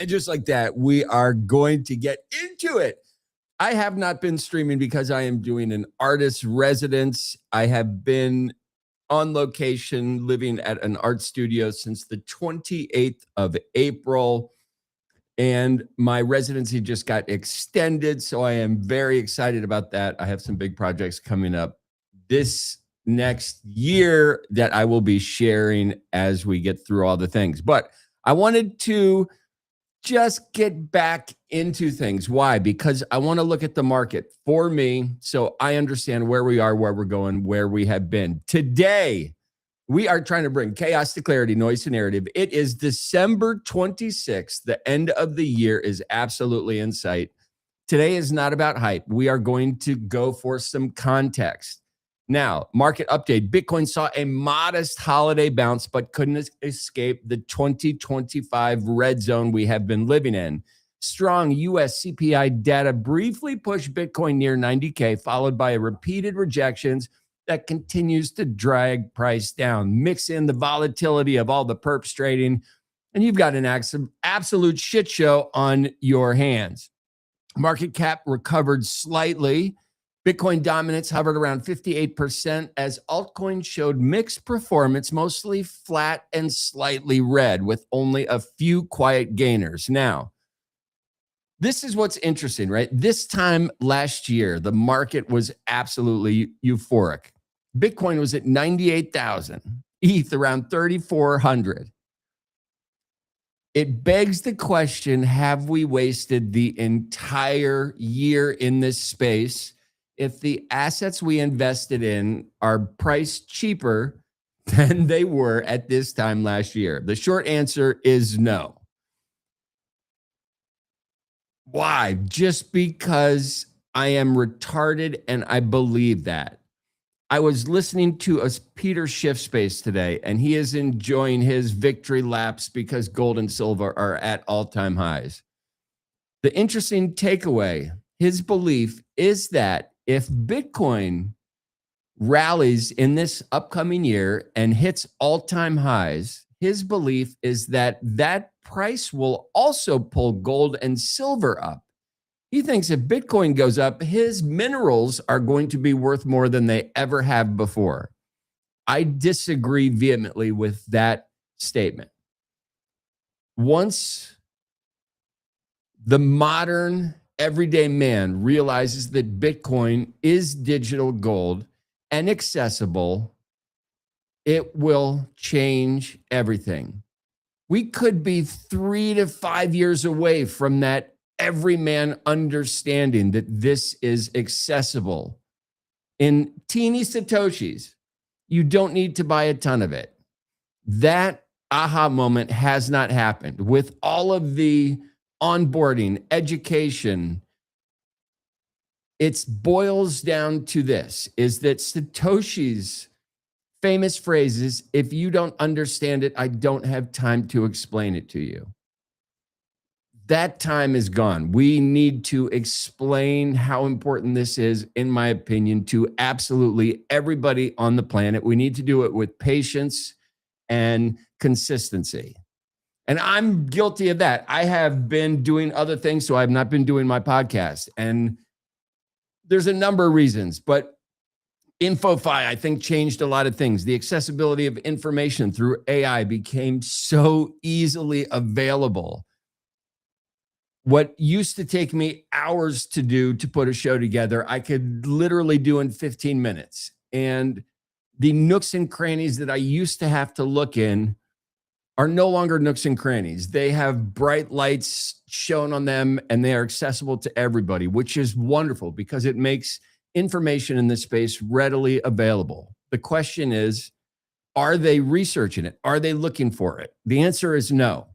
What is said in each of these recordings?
And just like that, we are going to get into it. I have not been streaming because I am doing an artist residence. I have been on location living at an art studio since the 28th of April. And my residency just got extended. So I am very excited about that. I have some big projects coming up this next year that I will be sharing as we get through all the things. But I wanted to just get back into things. Why? Because I want to look at the market for me so I understand where we are, where we're going, where we have been. Today, we are trying to bring chaos to clarity, noise to narrative. It is December 26th. The end of the year is absolutely in sight. Today is not about hype. We are going to go for some context. Now, market update. Bitcoin saw a modest holiday bounce, but couldn't escape the 2025 red zone we have been living in. Strong US CPI data briefly pushed Bitcoin near 90K, followed by repeated rejections that continues to drag price down. Mix in the volatility of all the perps trading, and you've got an absolute shit show on your hands. Market cap recovered slightly. Bitcoin dominance hovered around 58% as altcoins showed mixed performance, mostly flat and slightly red, with only a few quiet gainers. Now, this is what's interesting, right? This time last year, the market was absolutely euphoric. Bitcoin was at 98,000, ETH around 3,400. It begs the question, have we wasted the entire year in this space if the assets we invested in are priced cheaper than they were at this time last year? The short answer is no. Why? Just because I am retarded and I believe that. I was listening to a Peter Schiff space today, and he is enjoying his victory laps because gold and silver are at all-time highs. The interesting takeaway, his belief is that if Bitcoin rallies in this upcoming year and hits all-time highs, his belief is that that price will also pull gold and silver up. He thinks if Bitcoin goes up, his minerals are going to be worth more than they ever have before. I disagree vehemently with that statement. Once the modern everyday man realizes that Bitcoin is digital gold and accessible, it will change everything. We could be 3 to 5 years away from that everyman understanding that this is accessible in teeny satoshis. You don't need to buy a ton of it. That aha moment has not happened. With all of the onboarding, education, it boils down to this, is that Satoshi's famous phrase is, if you don't understand it, I don't have time to explain it to you. That time is gone. We need to explain how important this is, in my opinion, to absolutely everybody on the planet. We need to do it with patience and consistency. And I'm guilty of that. I have been doing other things, so I've not been doing my podcast. And there's a number of reasons, but InfoFi, I think, changed a lot of things. The accessibility of information through AI became so easily available. What used to take me hours to do to put a show together, I could literally do in 15 minutes. And the nooks and crannies that I used to have to look in are no longer nooks and crannies. They have bright lights shown on them, and they are accessible to everybody, which is wonderful because it makes information in this space readily available. The question is, are they researching it? Are they looking for it? The answer is no.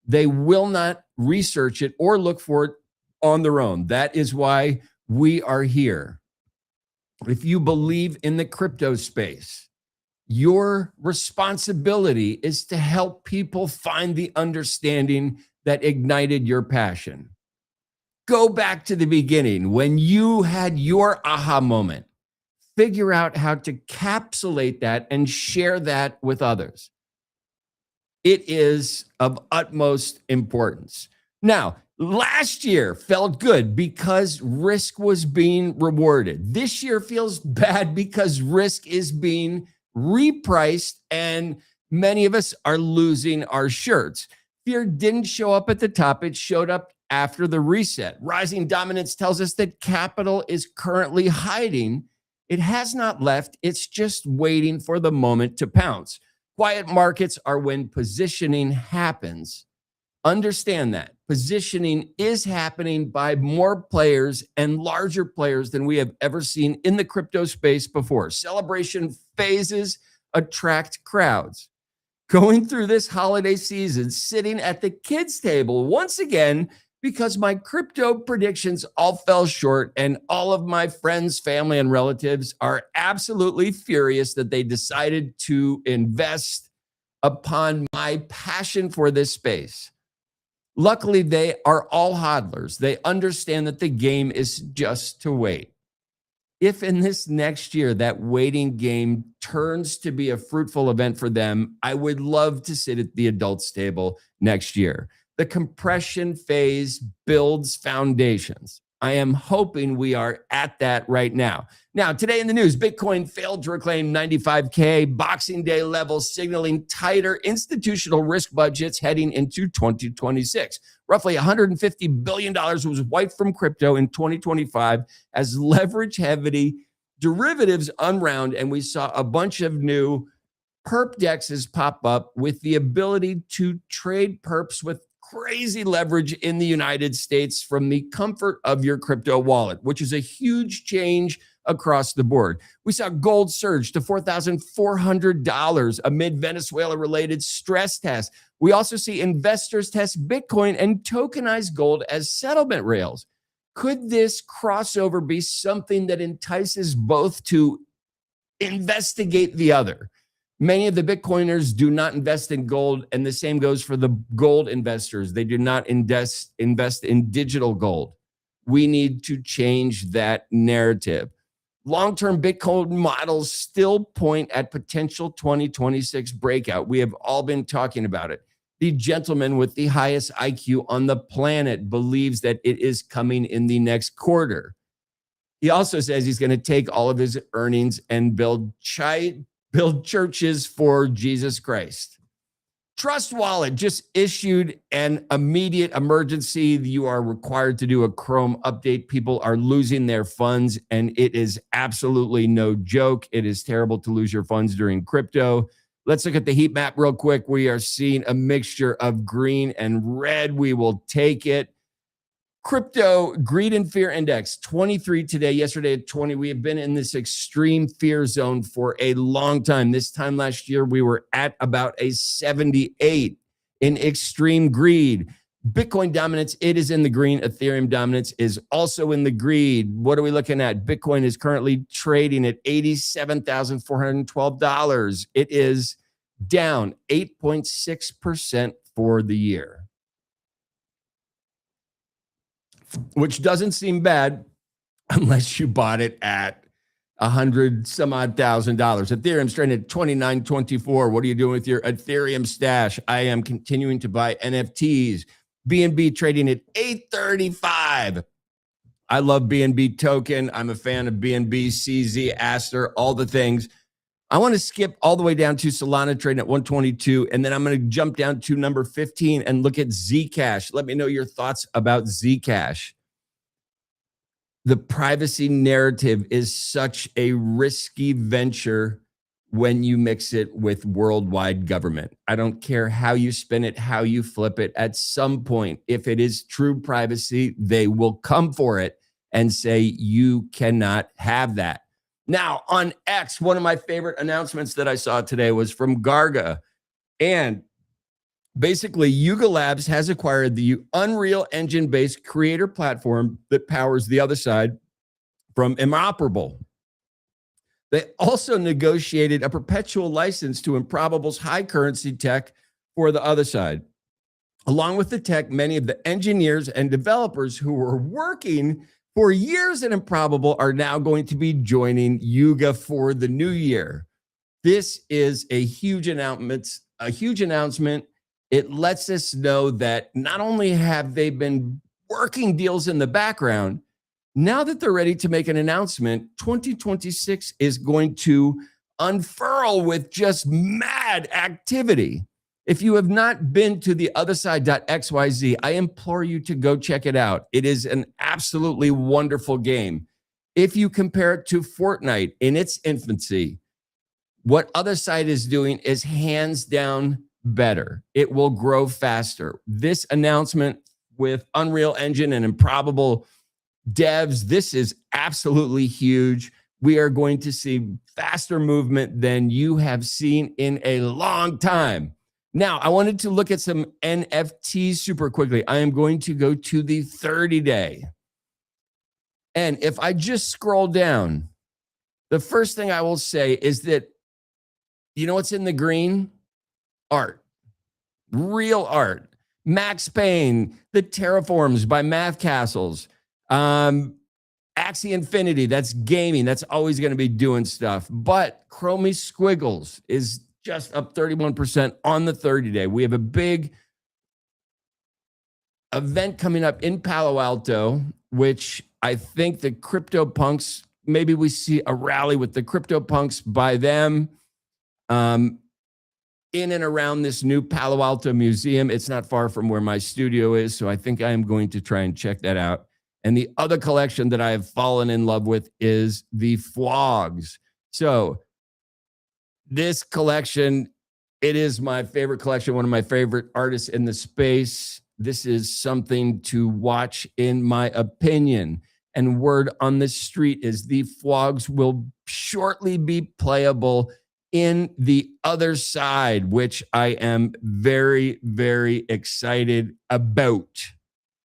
They will not research it or look for it on their own. That is why we are here. If you believe in the crypto space, your responsibility is to help people find the understanding that ignited your passion. Go back to the beginning when you had your aha moment. Figure out how to capsulate that and share that with others. It is of utmost importance. Now, last year felt good because risk was being rewarded. This year feels bad because risk is being repriced and many of us are losing our shirts. Fear didn't show up at the top, it showed up after the reset. Rising dominance tells us that capital is currently hiding. It has not left, it's just waiting for the moment to pounce. Quiet markets are when positioning happens. Understand that positioning is happening by more players and larger players than we have ever seen in the crypto space before. Celebration phases attract crowds. Going through this holiday season, sitting at the kids' table once again, because my crypto predictions all fell short, and all of my friends, family, and relatives are absolutely furious that they decided to invest upon my passion for this space. Luckily, they are all hodlers. They understand that the game is just to wait. If in this next year that waiting game turns to be a fruitful event for them, I would love to sit at the adults table next year. The compression phase builds foundations. I am hoping we are at that right now. Now, today in the news, Bitcoin failed to reclaim 95K, Boxing Day levels signaling tighter institutional risk budgets heading into 2026. Roughly $150 billion was wiped from crypto in 2025 as leverage-heavy derivatives unwound, and we saw a bunch of new perp dexes pop up with the ability to trade perps with crazy leverage in the United States from the comfort of your crypto wallet, which is a huge change across the board. We saw gold surge to $4,400 amid Venezuela-related stress tests. We also see investors test Bitcoin and tokenize gold as settlement rails. Could this crossover be something that entices both to investigate the other? Many of the Bitcoiners do not invest in gold, and the same goes for the gold investors. They do not invest in digital gold. We need to change that narrative. Long-term Bitcoin models still point at potential 2026 breakout. We have all been talking about it. The gentleman with the highest IQ on the planet believes that it is coming in the next quarter. He also says he's going to take all of his earnings and build churches for Jesus Christ. Trust Wallet just issued an immediate emergency. You are required to do a Chrome update. People are losing their funds, and it is absolutely no joke. It is terrible to lose your funds during crypto. Let's look at the heat map real quick. We are seeing a mixture of green and red. We will take it. Crypto greed and fear index 23 today, yesterday at 20. We have been in this extreme fear zone for a long time. This time last year, we were at about a 78 in extreme greed. Bitcoin dominance, it is in the green. Ethereum dominance is also in the green. What are we looking at? Bitcoin is currently trading at $87,412. It is down 8.6% for the year, which doesn't seem bad unless you bought it at $100 some odd thousand. Ethereum's trading at 29.24. What are you doing with your Ethereum stash? I am continuing to buy NFTs. BNB trading at 835. I love BNB token. I'm a fan of BNB, CZ, Aster, all the things. I want to skip all the way down to Solana trading at 122, and then I'm going to jump down to number 15 and look at Zcash. Let me know your thoughts about Zcash. The privacy narrative is such a risky venture when you mix it with worldwide government. I don't care how you spin it, how you flip it. At some point, if it is true privacy, they will come for it and say you cannot have that. Now, on X, one of my favorite announcements that I saw today was from Garga. And basically, Yuga Labs has acquired the Unreal Engine-based creator platform that powers the other side from Immoperable. They also negotiated a perpetual license to Improbable's high-currency tech for the other side. Along with the tech, many of the engineers and developers who were working for years at Improbable are now going to be joining Yuga for the new year. This is a huge announcement, It lets us know that not only have they been working deals in the background, now that they're ready to make an announcement, 2026 is going to unfurl with just mad activity. If you have not been to the otherside.xyz, I implore you to go check it out. It is an absolutely wonderful game. If you compare it to Fortnite in its infancy, what Other Side is doing is hands down better. It will grow faster. This announcement with Unreal Engine and Improbable devs, this is absolutely huge. We are going to see faster movement than you have seen in a long time. Now, I wanted to look at some NFTs super quickly. I am going to go to the 30-day. And if I just scroll down, the first thing I will say is that, you know what's in the green? Art, real art. Max Payne, the Terraforms by Math Castles, Axie Infinity, that's gaming. That's always going to be doing stuff. But Chromie Squiggles is just up 31% on the 30-day. We have a big event coming up in Palo Alto, which I think the CryptoPunks, maybe we see a rally with the CryptoPunks by them in and around this new Palo Alto museum. It's not far from where my studio is, so I think I am going to try and check that out. And the other collection that I have fallen in love with is the Flogs. So this collection, it is my favorite collection, one of my favorite artists in the space. This is something to watch, in my opinion. And word on the street is the Flogs will shortly be playable in the Other Side, which I am very, very excited about.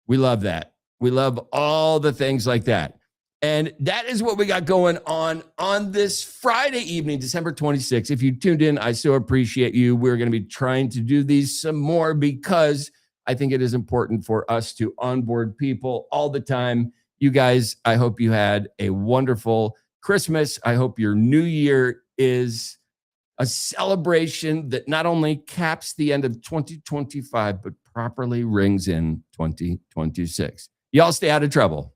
We love that. We love all the things like that. And that is what we got going on this Friday evening, December 26th. If you tuned in, I so appreciate you. We're going to be trying to do these some more because I think it is important for us to onboard people all the time. You guys, I hope you had a wonderful Christmas. I hope your new year is a celebration that not only caps the end of 2025, but properly rings in 2026. Y'all stay out of trouble.